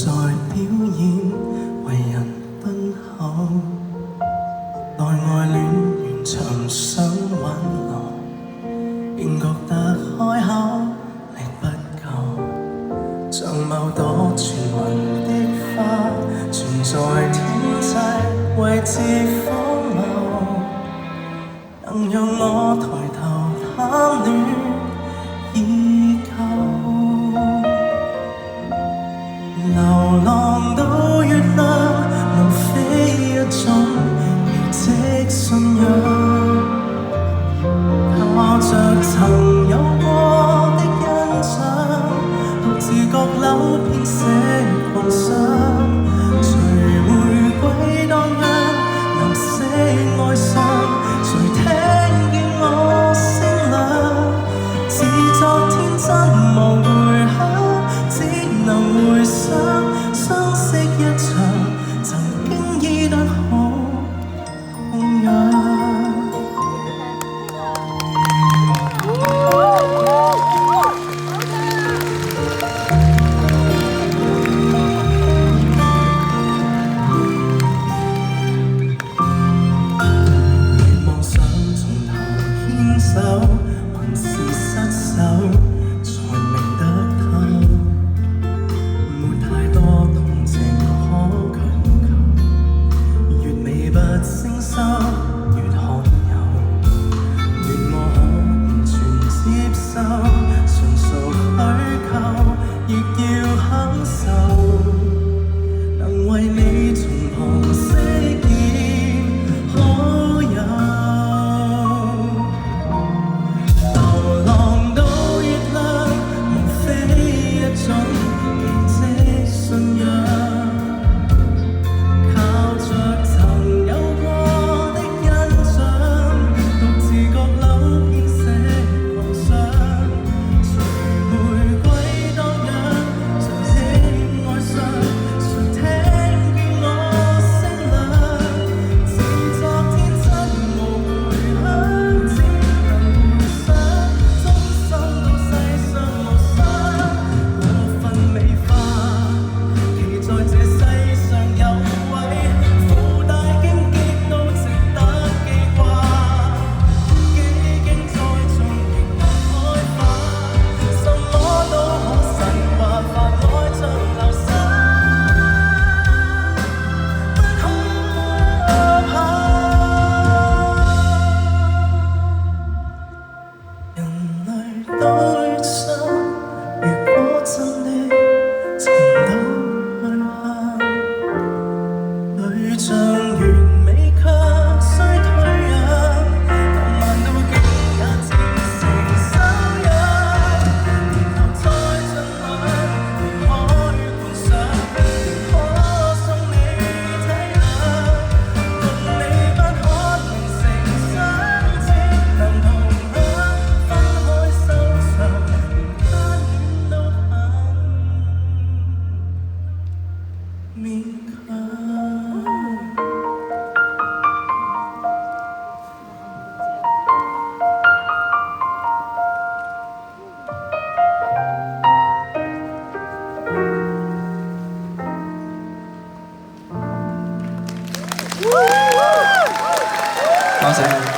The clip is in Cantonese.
在表演，為人奔口，內外戀緣尋想挽留，仍覺得開口力不夠，像某朵傳聞的花，存在天際位置荒謬，能讓我抬頭貪戀已夠。流浪到月亮，無非一種奇蹟信仰，靠着曾有過的印象，獨自閣樓編寫狂想，誰玫瑰蕩漾，藍色愛上，誰聽見我聲量，自作天真無回響，只能回想相識一場，曾經醫得好痛癢。你妄想從頭牽手，還是失手，才明得透。沒太多同情可強求，越美不勝收，越罕有。願我可完全接受，純屬虛構，亦要享受。能為你從旁飾演好友，流浪到月亮，無非一種奇蹟信仰，靠着曾有過的印象，獨自閣樓編寫狂想，誰玫瑰蕩漾，誰的愛上，誰聽見我聲量，自作天真無回響，只能回想，終生到世上無雙，過分美化，期在這世上有位，附帶荊棘都值得記掛，幾經栽種仍能開花，什麼都可神話化，愛像流沙，不可怕。人類都劣相，如果真的尋到去向，對象完美卻需退讓，浪漫到極也漸成修養，然後再盡量離開觀賞，仍可送你體諒，共你不可能成雙，只能同享，分開收場，連單戀都很勉強。多謝。